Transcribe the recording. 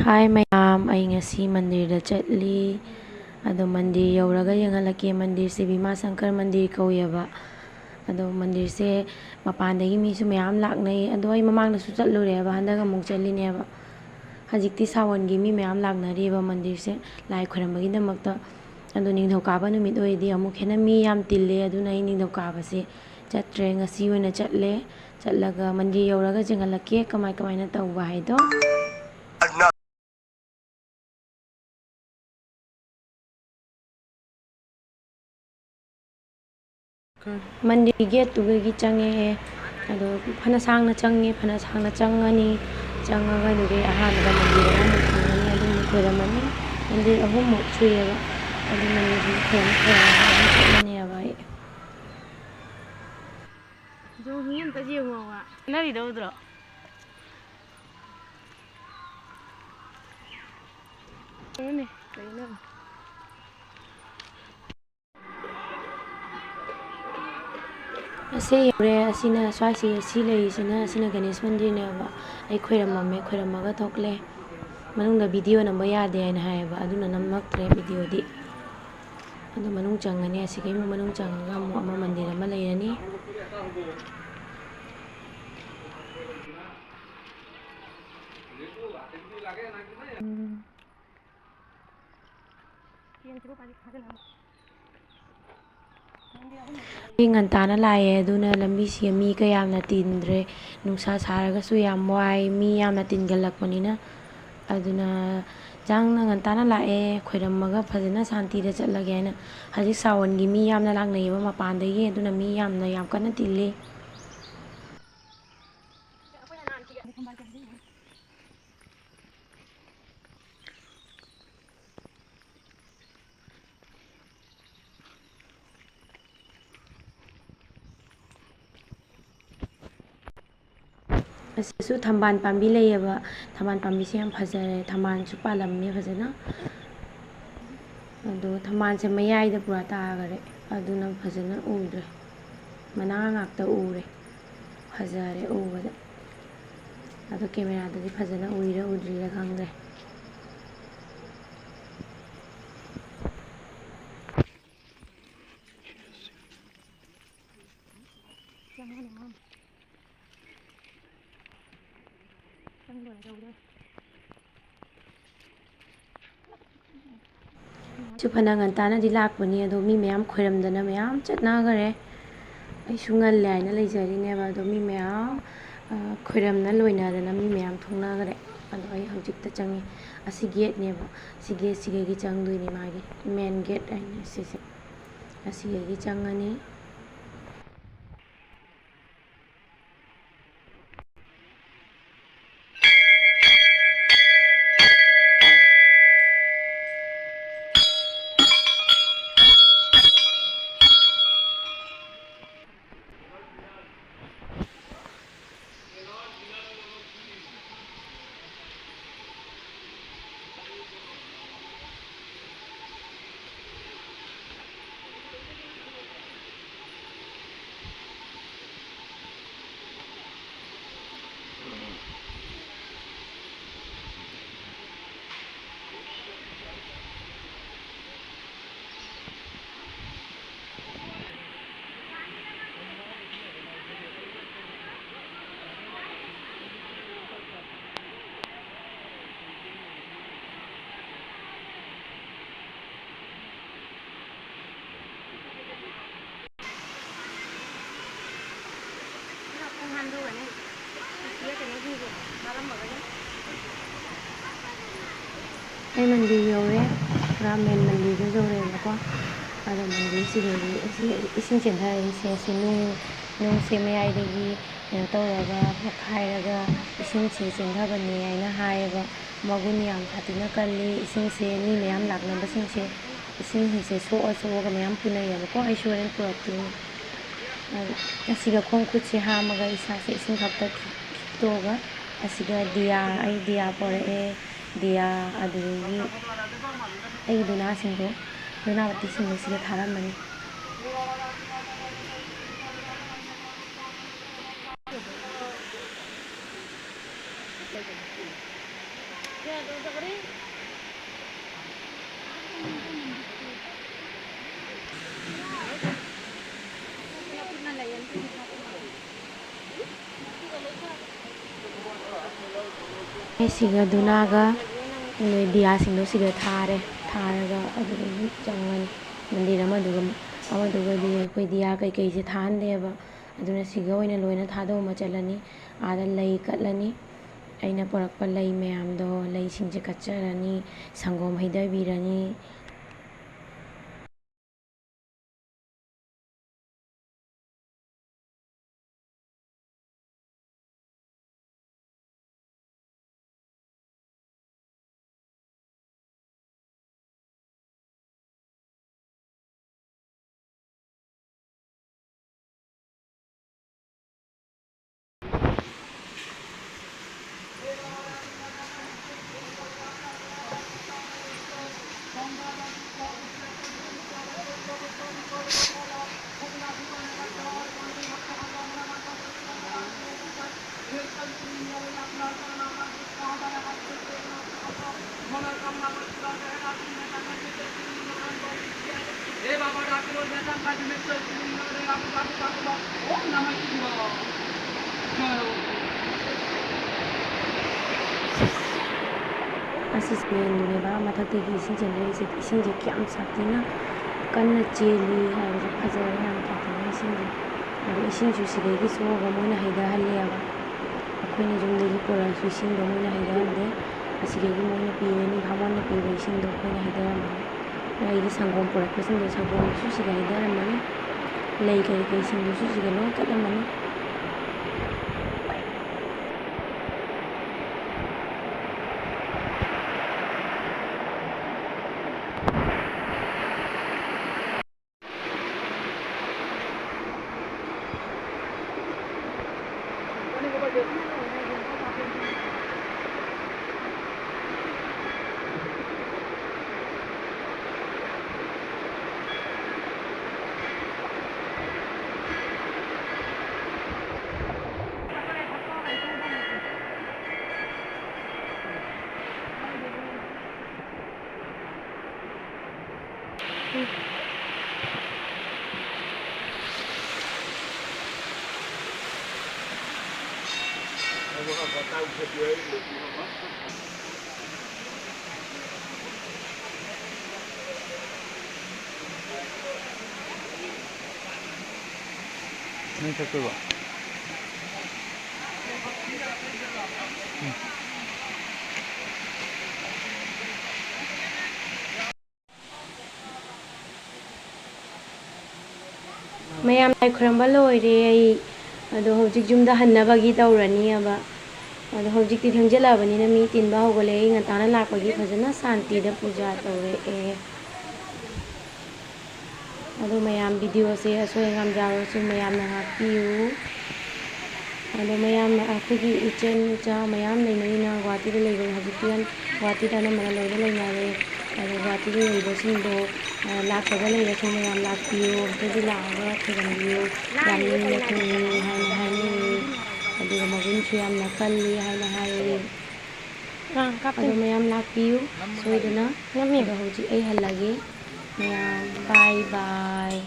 ꯍꯥꯏ ꯃꯌꯥꯝ, ꯑꯩ ꯉꯁꯤ ꯃꯟꯗꯤꯔꯗ ꯆꯠꯂꯤ꯫ ꯑꯗꯣ ꯃꯟꯗꯤꯔ ꯌꯧꯔꯒ ꯌꯦꯡꯍꯜꯂꯛꯀꯦ꯫ ꯃꯟꯗꯤꯔꯁꯦ ꯚꯤꯃꯥ ꯁꯪꯀꯔ ꯃꯟꯗꯤꯔ ꯀꯧꯋꯦꯕ꯫ ꯑꯗꯣ ꯃꯟꯗꯤꯔꯁꯦ ꯃꯄꯥꯟꯗꯒꯤ ꯃꯤꯁꯨ ꯃꯌꯥꯝ ꯂꯥꯛꯅꯩ꯫ ꯑꯗꯣ ꯑꯩ ꯃꯃꯥꯡꯗꯁꯨ ꯆꯠꯂꯨꯔꯦꯕ, ꯍꯟꯗꯛ ꯑꯃꯨꯛ ꯆꯠꯂꯤꯅꯦꯕ꯫ ꯍꯧꯖꯤꯛꯇꯤ ꯁꯥꯋꯟꯒꯤ ꯃꯤ ꯃꯌꯥꯝ ꯂꯥꯛꯅꯔꯤꯕ ꯃꯟꯗꯤꯔꯁꯦ ꯂꯥꯏ ꯈꯣꯏꯔꯝꯕꯒꯤꯗꯃꯛꯇ꯫ ꯑꯗꯣ ꯅꯤꯡꯊꯧꯀꯥꯕ ꯅꯨꯃꯤꯠ ꯑꯣꯏꯔꯗꯤ ꯑꯃꯨꯛ ꯍꯦꯟꯅ ꯃꯤ ꯌꯥꯝ ꯇꯤꯜꯂꯦ꯫ ꯑꯗꯨꯅ ꯑꯩ ꯅꯤꯡꯊꯧꯀꯥꯕꯁꯦ ꯆꯠꯇ꯭ꯔꯦ, ꯉꯁꯤ ꯑꯣꯏꯅ ꯆꯠꯂꯦ꯫ ꯆꯠꯂꯒ ꯃꯟꯗꯤꯔ ꯌꯧꯔꯒ ꯌꯦꯡꯍꯜꯂꯛꯀꯦ ꯀꯃꯥꯏ ꯀꯃꯥꯏꯅ ꯇꯧꯕ ꯍꯥꯏꯗꯣ꯫ ꯃꯟꯗꯤꯔ ꯒꯦꯠꯇꯨꯗꯒꯤ ꯆꯪꯉꯛꯑꯦ꯫ ꯑꯗꯣ ꯐꯅ ꯁꯥꯡꯅ ꯆꯪꯉꯦ, ꯐꯅ ꯁꯥꯡꯅ ꯆꯪꯉꯅꯤ꯫ ꯆꯪꯉꯒ ꯑꯗꯨꯗꯩ ꯑꯍꯥꯟꯕꯗ ꯃꯟꯗꯤꯔ ꯑꯃꯃꯨꯛ ꯐꯪꯒꯅꯤ, ꯑꯗꯨꯃꯨꯛ ꯈꯣꯏꯔꯝꯃꯅꯤ꯫ ꯃꯟꯗꯤꯔ ꯑꯍꯨꯝꯃꯨꯛ ꯁꯨꯏꯌꯦꯕ꯫ ꯑꯗꯨ ꯃꯟꯗꯤꯔꯁꯤ ꯈꯣꯏꯔꯝꯃꯒ ꯑꯗꯨꯝ ꯆꯠꯂꯅꯦꯕ ꯑꯩ꯫ ꯃꯤ ꯑꯝꯇ ꯌꯦꯡꯉꯣꯕ ꯅꯪꯒꯤꯗꯧꯗ꯭ꯔꯣ? ꯀꯩꯅꯣ? ꯑꯁꯤ ꯌꯧꯔꯦ꯫ ꯑꯁꯤꯅ ꯁ꯭ꯋꯥꯏꯁꯤ ꯁꯤ ꯂꯩꯔꯤꯁꯤꯅ ꯑꯁꯤꯅ ꯒꯅꯦꯁ ꯃꯟꯗꯤꯔꯅꯦꯕ꯫ ꯑꯩ ꯈꯣꯏꯔꯝꯃꯝꯃꯦ, ꯈꯣꯏꯔꯝꯃꯒ ꯊꯣꯛꯂꯦ꯫ ꯃꯅꯨꯡꯗ ꯚꯤꯗꯤꯑꯣ ꯅꯝꯕ ꯌꯥꯗꯦ ꯍꯥꯏꯅ ꯍꯥꯏꯌꯦꯕ, ꯑꯗꯨꯅ ꯅꯝꯃꯛꯇ꯭ꯔꯦ ꯚꯤꯗꯤꯑꯣꯗꯤ꯫ ꯑꯗꯨ ꯃꯅꯨꯡ ꯆꯪꯉꯅꯤ꯫ ꯑꯁꯤꯒꯤ ꯑꯃꯨꯛ ꯃꯅꯨꯡ ꯆꯪꯉꯒ ꯑꯃꯨꯛ ꯃꯟꯗꯤꯔ ꯑꯃ ꯂꯩꯔꯅꯤ꯫ ꯑꯩ ꯉꯟꯇꯥꯅ ꯂꯥꯛꯑꯦ, ꯑꯗꯨꯅ ꯂꯝꯕꯤꯁꯤ ꯃꯤ ꯀꯌꯥꯝꯅ ꯇꯤꯟꯗ꯭ꯔꯦ꯫ ꯅꯨꯡꯁꯥ ꯁꯥꯔꯒꯁꯨ ꯌꯥꯝ ꯋꯥꯏ, ꯃꯤ ꯌꯥꯝꯅ ꯇꯤꯟꯒꯜꯂꯛꯄꯅꯤꯅ꯫ ꯑꯗꯨꯅ ꯌꯥꯡꯅ ꯉꯟꯇꯥꯅ ꯂꯥꯛꯑꯦ, ꯈꯣꯏꯔꯝꯃꯒ ꯐꯖꯅ ꯁꯥꯟꯇꯤꯗ ꯆꯠꯂꯒꯦ ꯍꯥꯏꯅ꯫ ꯍꯧꯖꯤꯛ ꯁꯥꯋꯟꯒꯤ ꯃꯤ ꯌꯥꯝꯅ ꯂꯥꯛꯅꯩꯌꯦꯕ ꯃꯄꯥꯟꯗꯒꯤ, ꯑꯗꯨꯅ ꯃꯤ ꯌꯥꯝ ꯀꯟꯅ ꯇꯤꯜꯂꯤ꯫ ꯑꯁꯤꯁꯨ ꯊꯝꯕꯥꯜ ꯄꯥꯝꯕꯤ ꯂꯩꯌꯦꯕ꯫ ꯊꯝꯕꯥꯜ ꯄꯥꯝꯕꯤꯁꯦ ꯌꯥꯝ ꯐꯖꯔꯦ, ꯊꯝꯕꯥꯜꯁꯨ ꯄꯥꯜꯂꯝꯃꯦ ꯐꯖꯅ꯫ ꯑꯗꯣ ꯊꯝꯕꯥꯜꯁꯦ ꯃꯌꯥꯏꯗ ꯄꯨꯔꯥ ꯇꯥꯈꯔꯦ, ꯑꯗꯨꯅ ꯐꯖꯅ ꯎꯗ꯭ꯔꯦ꯫ ꯃꯅꯥ ꯉꯥꯛꯇ ꯎꯔꯦ, ꯐꯖꯔꯦ ꯎꯕꯗ꯫ ꯑꯗꯣ ꯀꯦꯃꯦꯔꯥꯗꯗꯤ ꯐꯖꯅ ꯎꯏꯔ ꯎꯗ꯭ꯔꯤꯔꯥ ꯈꯪꯗ꯭ꯔꯦ꯫ ꯁꯨ ꯐꯅ ꯉꯟꯇꯥꯅꯗꯤ ꯂꯥꯛꯄꯅꯤ, ꯑꯗꯣ ꯃꯤ ꯃꯌꯥꯝ ꯈꯣꯏꯔꯝꯗꯅ ꯃꯌꯥꯝ ꯆꯠꯅꯈꯔꯦ꯫ ꯑꯩꯁꯨ ꯉꯜꯂꯦ ꯍꯥꯏꯅ ꯂꯩꯖꯔꯤꯅꯦꯕ, ꯑꯗꯣ ꯃꯤ ꯃꯌꯥꯝ ꯈꯣꯏꯔꯝꯅ ꯂꯣꯏꯅꯗꯅ ꯃꯤ ꯃꯌꯥꯝ ꯊꯣꯛꯅꯈꯔꯦ꯫ ꯑꯗꯣ ꯑꯩ ꯍꯧꯖꯤꯛꯇ ꯆꯪꯉꯤ꯫ ꯑꯁꯤ ꯒꯦꯠꯅꯦꯕ, ꯁꯤ ꯒꯦꯠꯁꯤꯗꯒꯤ ꯆꯪꯗꯣꯏꯅꯤ, ꯃꯥꯒꯤ ꯃꯦꯟ ꯒꯦꯠ ꯍꯥꯏꯅ ꯁꯤꯁꯦ꯫ ꯑꯁꯤꯗꯒꯤ ꯆꯪꯉꯅꯤ꯫ ꯑꯩ ꯃꯟꯗꯤꯔ ꯌꯧꯔꯦ, ꯄꯨꯔꯥ ꯃꯦꯟ ꯃꯟꯗꯤꯔꯗ ꯌꯧꯔꯦꯕꯀꯣ꯫ ꯑꯗꯣ ꯃꯟꯗꯤꯔꯁꯤꯗꯒꯤ ꯏꯁꯤꯡ ꯆꯦꯟꯊꯔꯛꯏꯁꯦ ꯑꯁꯤ ꯅꯨꯡꯁꯦ ꯃꯌꯥꯏꯗꯒꯤ ꯀꯩꯅꯣ ꯇꯧꯔꯒ ꯄꯣꯠꯈꯥꯏꯔꯒ ꯏꯁꯤꯡꯁꯦ ꯆꯦꯟꯊꯕꯅꯦ ꯍꯥꯏꯅ ꯍꯥꯏꯌꯦꯕ꯫ ꯃꯒꯨꯟ ꯌꯥꯝ ꯁꯥꯊꯤꯅ ꯀꯜꯂꯤ ꯏꯁꯤꯡꯁꯦ꯫ ꯃꯤ ꯃꯌꯥꯝ ꯂꯥꯛꯅꯕꯁꯤꯡꯁꯦ ꯏꯁꯤꯡꯁꯦ ꯁꯣꯛꯑꯒ ꯃꯌꯥꯝ ꯄꯨꯅꯩꯌꯦꯕꯀꯣ꯫ ꯑꯩꯁꯨ ꯍꯣꯔꯦꯟ ꯄꯨꯔꯛꯇꯣꯏꯅꯤ꯫ ꯑꯁꯤꯒ ꯈꯣꯡ ꯈꯨꯠꯁꯦ ꯍꯥꯝꯃꯒ ꯏꯁꯥꯁꯦ ꯏꯁꯤꯡ ꯈꯛꯇ ꯈꯤꯛꯇꯣꯛꯑꯒ ꯑꯁꯤꯒ ꯑꯩ ꯗꯤꯌꯥ ꯄꯣꯔꯛꯑꯦ꯫ ꯗꯤꯌꯥ ꯑꯗꯨꯗꯒꯤ ꯑꯩꯒꯤ ꯗꯨꯅꯥꯁꯤꯡꯗꯣ, ꯗꯨꯅꯥꯕꯇꯤꯁꯤꯡꯗꯣ ꯁꯤꯗ ꯊꯥꯔꯝꯃꯅꯤ꯫ ꯁꯤꯒ ꯙꯨꯅꯥꯒ ꯗꯤꯌꯥꯁꯤꯡꯗꯣ ꯁꯤꯗ ꯊꯥꯔꯦ ꯊꯥꯔꯒ ꯑꯗꯨꯗꯒꯤ ꯆꯪꯉꯅꯤ ꯃꯟꯗꯤꯔ ꯑꯃꯗꯨꯒꯗꯤ ꯑꯩꯈꯣꯏ ꯗꯤꯌꯥ ꯀꯩꯀꯩꯁꯦ ꯊꯥꯍꯟꯗꯦꯕ ꯑꯗꯨꯅ ꯁꯤꯒ ꯑꯣꯏꯅ ꯂꯣꯏꯅ ꯊꯥꯗꯣꯛꯑꯝꯃ ꯆꯠꯂꯅꯤ ꯑꯥꯗ ꯂꯩ ꯀꯠꯂꯅꯤ ꯑꯩꯅ ꯄꯨꯔꯛꯄ ꯂꯩ ꯃꯌꯥꯝꯗꯣ ꯂꯩꯁꯤꯡꯁꯦ ꯀꯠꯆꯔꯅꯤ ꯁꯪꯒꯣꯝ ꯍꯩꯊꯕꯤꯔꯅꯤ ꯑꯁꯤꯁꯦ ꯃꯦꯟꯗꯨꯅꯦꯕ ꯃꯊꯛꯇꯒꯤ ꯏꯁꯤꯡ ꯆꯦꯟꯊꯔꯛꯏꯁꯦ ꯏꯁꯤꯡꯁꯦ ꯀꯌꯥꯝ ꯁꯥꯊꯤꯅ ꯀꯟꯅ ꯆꯦꯜꯂꯤ ꯍꯥꯏꯕꯁꯦ ꯐꯖꯔꯦ ꯌꯥꯝ ꯁꯥꯊꯤꯅ ꯏꯁꯤꯡꯁꯦ ꯑꯗꯣ ꯏꯁꯤꯡꯁꯨ ꯁꯤꯗꯒꯤ ꯁꯣꯛꯑꯒ ꯃꯣꯏꯅ ꯍꯩꯊꯍꯜꯂꯦꯕ ꯑꯩꯈꯣꯏꯅ ꯌꯨꯝꯗꯒꯤ ꯄꯨꯔꯛꯑꯁꯨ ꯏꯁꯤꯡꯗꯣ ꯃꯣꯏꯅ ꯍꯩꯊꯍꯟꯗꯦ ꯑꯁꯤꯗꯒꯤ ꯃꯣꯏꯅ ꯄꯤꯔꯅꯤ ꯚꯥꯃꯣꯟꯅ ꯄꯤꯕ ꯏꯁꯤꯡꯗꯣ ꯑꯩꯈꯣꯏꯅ ꯍꯩꯊꯔꯝꯃꯅꯤ ꯑꯩꯒꯤ ꯁꯪꯒꯣꯝ ꯄꯨꯔꯛꯄꯁꯤꯡꯗꯣ ꯁꯪꯒꯣꯝꯗꯨꯁꯨ ꯁꯤꯗ ꯍꯩꯊꯔꯝꯃꯅꯤ ꯂꯩ ꯀꯩꯁꯤꯡꯗꯨꯁꯨ ꯁꯤꯗ ꯂꯣꯏ ꯀꯠꯂꯝꯃꯅꯤ ꯅꯪ ꯊꯛꯇꯣꯏꯕ ꯃꯌꯥꯝ ꯂꯥꯏ ꯈꯨꯔꯝꯕ ꯂꯣꯏꯔꯦ ꯑꯩ ꯑꯗꯣ ꯍꯧꯖꯤꯛ ꯌꯨꯝꯗ ꯍꯟꯅꯕꯒꯤ ꯇꯧꯔꯅꯤꯑꯕ ꯑꯗꯣ ꯍꯧꯖꯤꯛꯇꯤ ꯊꯦꯡꯖꯤꯜꯂꯛꯑꯕꯅꯤꯅ ꯃꯤ ꯇꯤꯟꯕ ꯍꯧꯒꯠꯂꯛꯑꯦ ꯑꯩ ꯉꯟꯇꯥꯅ ꯂꯥꯛꯄꯒꯤ ꯐꯖꯅ ꯁꯥꯟꯇꯤꯗ ꯄꯨꯖꯥ ꯇꯧꯔꯛꯑꯦ ꯑꯗꯣ ꯃꯌꯥꯝ ꯚꯤꯗꯤꯑꯣꯁꯦ ꯑꯁꯣꯏ ꯑꯉꯥꯝ ꯌꯥꯎꯔꯁꯨ ꯃꯌꯥꯝꯅ ꯉꯥꯛꯄꯤꯌꯨ ꯑꯗꯣ ꯃꯌꯥꯝꯅ ꯑꯩꯈꯣꯏꯒꯤ ꯏꯆꯟ ꯏꯆꯥ ꯃꯌꯥꯝ ꯂꯩꯅꯔꯤꯅ ꯒꯨꯍꯥꯇꯤꯗ ꯂꯩꯕ ꯍꯧꯖꯤꯛꯇꯤ ꯒꯨꯍꯥꯇꯤꯗ ꯑꯅꯝꯕꯅ ꯂꯣꯏꯅ ꯂꯩꯅꯔꯦ ꯑꯗꯣ ꯒꯨꯍꯥꯇꯤꯗ ꯂꯩꯕꯁꯤꯡꯗꯣ ꯂꯥꯛꯇꯕ ꯂꯩꯔꯁꯨ ꯃꯌꯥꯝ ꯂꯥꯛꯄꯤꯌꯨ ꯑꯝꯇꯗꯤ ꯂꯥꯛꯑꯒ ꯈꯨꯔꯨꯝꯕꯤꯌꯨ ꯌꯥꯝ ꯅꯤꯡꯅ ꯊꯨꯡꯉꯤ ꯍꯥꯏꯅ ꯍꯥꯏꯅꯩ ꯑꯗꯨꯒ ꯃꯒꯨꯟꯁꯨ ꯌꯥꯝꯅ ꯀꯜꯂꯤ ꯍꯥꯏꯅ ꯍꯥꯏꯌꯦ ꯑꯗꯣ ꯃꯌꯥꯝ ꯂꯥꯛꯄꯤꯌꯨ ꯁꯣꯏꯗꯅ ꯑꯗꯣ ꯍꯧꯖꯤꯛ ꯑꯩ ꯍꯜꯂꯒꯦ mèo bye bye.